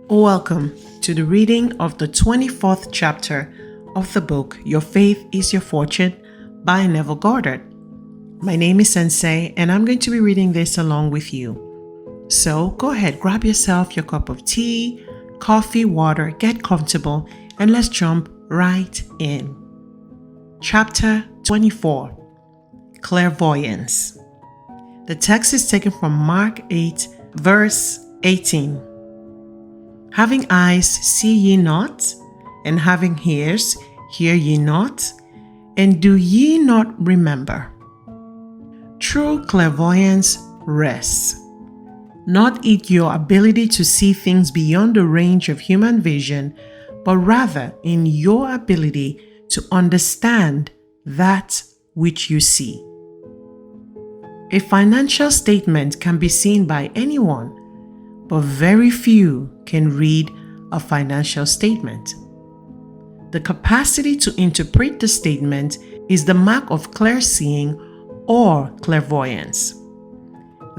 Welcome to the reading of the 24th chapter of the book Your Faith is Your Fortune by Neville Goddard. My name is Nse and I'm going to be reading this along with you. So go ahead, grab yourself your cup of tea, coffee, water, get comfortable, and let's jump right in. Chapter 24, Clairvoyance. The text is taken from Mark 8, verse 18. Having eyes, see ye not? And having ears, hear ye not? And do ye not remember? True clairvoyance rests not in your ability to see things beyond the range of human vision, but rather in your ability to understand that which you see. A financial statement can be seen by anyone, but very few can read a financial statement. The capacity to interpret the statement is the mark of clear-seeing or clairvoyance.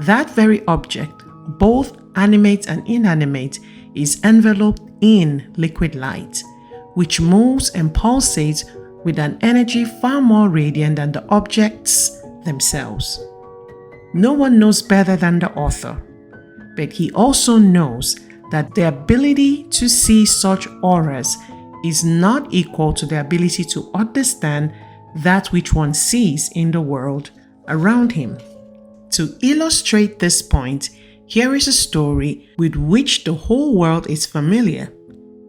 That very object, both animate and inanimate, is enveloped in liquid light, which moves and pulsates with an energy far more radiant than the objects themselves. No one knows better than the author, but he also knows that the ability to see such auras is not equal to the ability to understand that which one sees in the world around him. To illustrate this point, here is a story with which the whole world is familiar,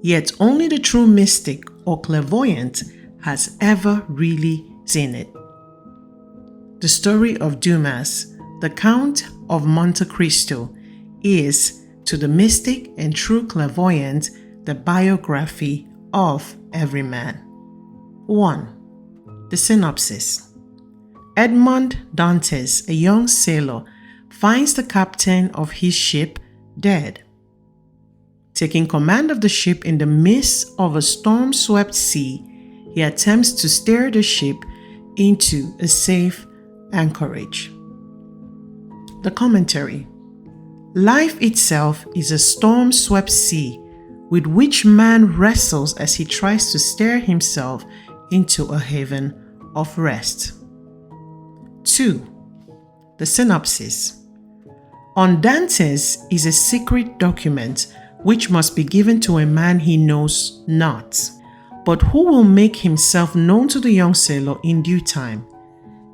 yet only the true mystic or clairvoyant has ever really seen it. The story of Dumas, the Count of Monte Cristo, is, to the mystic and true clairvoyant, the biography of every man. 1. The synopsis. Edmund Dantes, a young sailor, finds the captain of his ship dead. Taking command of the ship in the midst of a storm-swept sea, he attempts to steer the ship into a safe anchorage. The commentary. Life itself is a storm-swept sea with which man wrestles as he tries to steer himself into a haven of rest. 2. The synopsis. On Dantes is a secret document which must be given to a man he knows not, but who will make himself known to the young sailor in due time.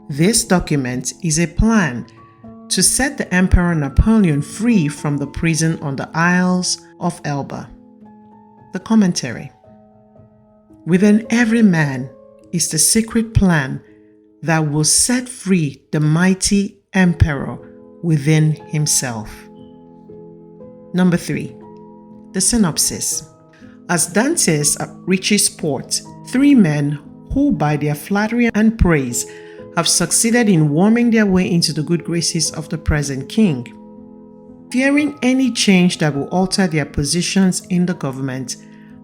This document is a plan to set the Emperor Napoleon free from the prison on the Isles of Elba. The commentary. Within every man is the secret plan that will set free the mighty Emperor within himself. 3. The synopsis. As Dantes reaches port, 3 men who by their flattery and praise have succeeded in worming their way into the good graces of the present king, fearing any change that will alter their positions in the government,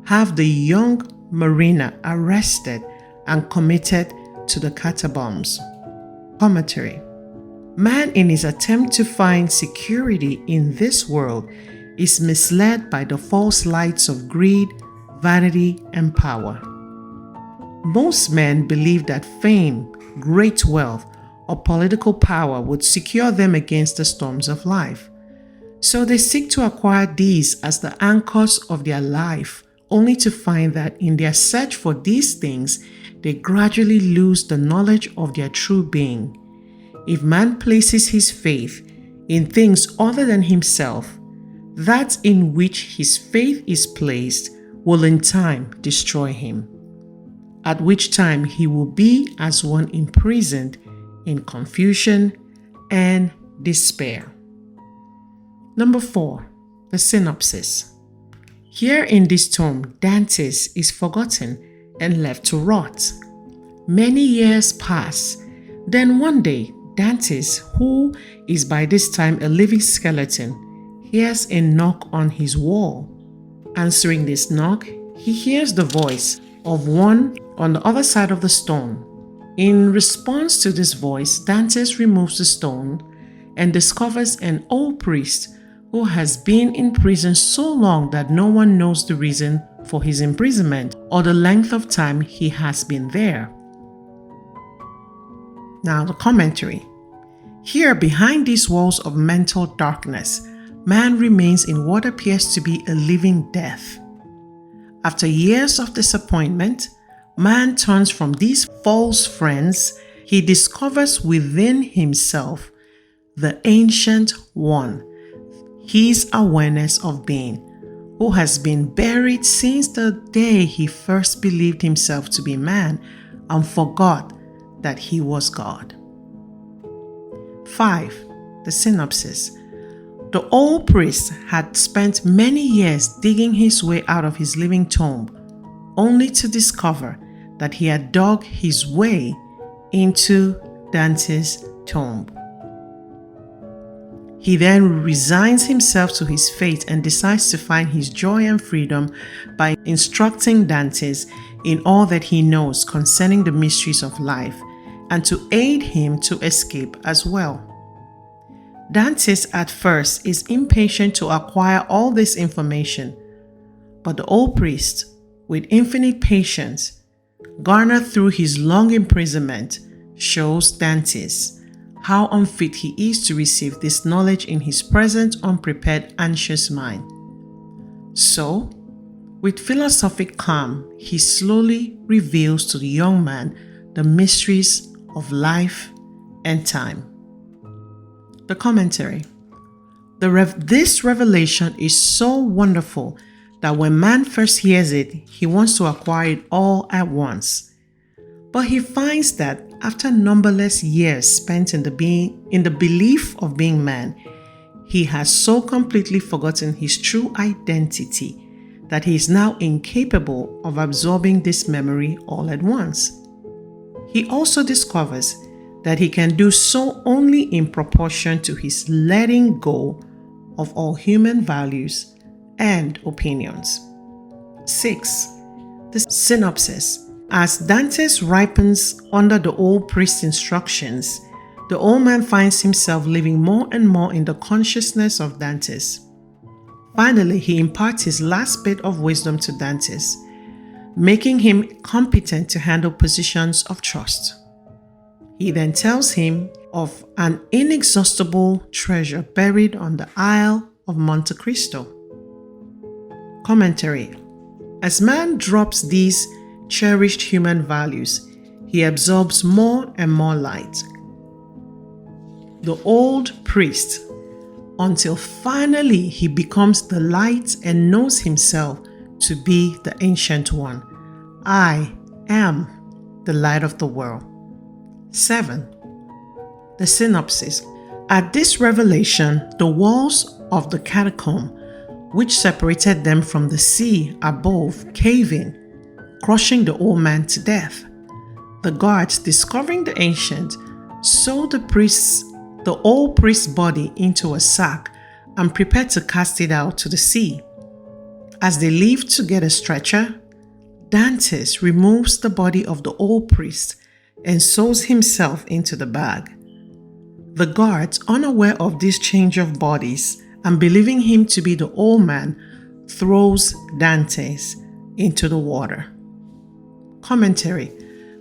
have the young mariner arrested and committed to the catacombs. Commentary. Man, in his attempt to find security in this world, is misled by the false lights of greed, vanity, and power. Most men believe that fame, great wealth, or political power would secure them against the storms of life. So they seek to acquire these as the anchors of their life, only to find that in their search for these things, they gradually lose the knowledge of their true being. If man places his faith in things other than himself, that in which his faith is placed will in time destroy him, at which time he will be as one imprisoned in confusion and despair. 4. The synopsis. Here in this tomb, Dantes is forgotten and left to rot. Many years pass. Then one day, Dantes, who is by this time a living skeleton, hears a knock on his wall. Answering this knock, he hears the voice of one on the other side of the stone. In response to this voice, Dantes removes the stone and discovers an old priest who has been in prison so long that no one knows the reason for his imprisonment or the length of time he has been there. Now the commentary. Here, behind these walls of mental darkness, man remains in what appears to be a living death. After years of disappointment, man turns from these false friends. He discovers within himself the Ancient One, his awareness of being, who has been buried since the day he first believed himself to be man and forgot that he was God. 5. The synopsis. The old priest had spent many years digging his way out of his living tomb, only to discover that he had dug his way into Dante's tomb. He then resigns himself to his fate and decides to find his joy and freedom by instructing Dantes in all that he knows concerning the mysteries of life and to aid him to escape as well. Dantes at first is impatient to acquire all this information, but the old priest, with infinite patience, garnered through his long imprisonment, shows Dantes how unfit he is to receive this knowledge in his present unprepared, anxious mind. So, with philosophic calm, he slowly reveals to the young man the mysteries of life and time. The commentary. This revelation is so wonderful that when man first hears it, he wants to acquire it all at once. But he finds that after numberless years spent in the belief of being man, he has so completely forgotten his true identity that he is now incapable of absorbing this memory all at once. He also discovers that he can do so only in proportion to his letting go of all human values and opinions. 6. The synopsis. As Dantes ripens under the old priest's instructions, the old man finds himself living more and more in the consciousness of Dantes. Finally, he imparts his last bit of wisdom to Dantes, making him competent to handle positions of trust. He then tells him of an inexhaustible treasure buried on the Isle of Monte Cristo. Commentary. As man drops these cherished human values, he absorbs more and more light. The old priest, until finally he becomes the light and knows himself to be the Ancient One. I am the light of the world. 7. The synopsis. At this revelation, the walls of the catacomb, which separated them from the sea above, cave in, crushing the old man to death. The guards, discovering the ancient, sew the old priest's body into a sack and prepare to cast it out to the sea. As they leave to get a stretcher, Dantes removes the body of the old priest and sews himself into the bag. The guards, unaware of this change of bodies and believing him to be the old man, throws Dantes into the water. Commentary.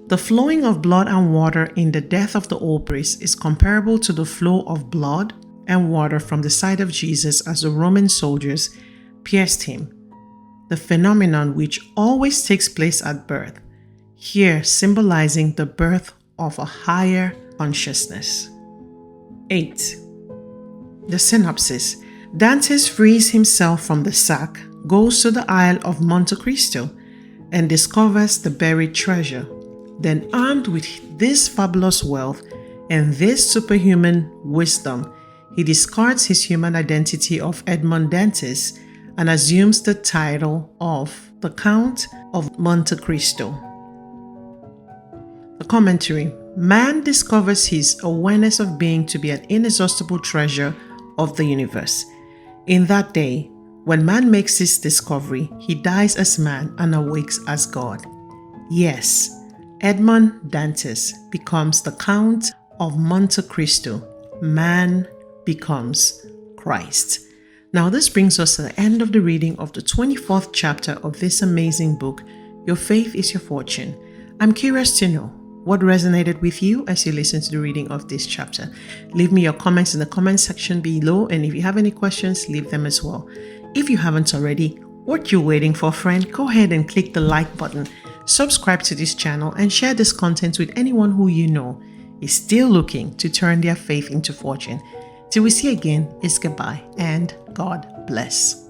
The flowing of blood and water in the death of the old priest is comparable to the flow of blood and water from the side of Jesus as the Roman soldiers pierced him, the phenomenon which always takes place at birth, here symbolizing the birth of a higher consciousness. 8. The synopsis. Dantes frees himself from the sack, goes to the Isle of Monte Cristo, and discovers the buried treasure. Then, armed with this fabulous wealth and this superhuman wisdom, he discards his human identity of Edmund Dantes and assumes the title of the Count of Monte Cristo. The commentary. Man discovers his awareness of being to be an inexhaustible treasure of the universe. In that day, when man makes this discovery, he dies as man and awakes as God. Yes, Edmund Dantes becomes the Count of Monte Cristo. Man becomes Christ. Now, this brings us to the end of the reading of the 24th chapter of this amazing book, Your Faith is Your Fortune. I'm curious to know what resonated with you as you listen to the reading of this chapter. Leave me your comments in the comment section below, and if you have any questions, leave them as well. If you haven't already, what you're waiting for, friend? Go ahead and click the like button, subscribe to this channel, and share this content with anyone who you know is still looking to turn their faith into fortune. Till we see again, it's goodbye and God bless.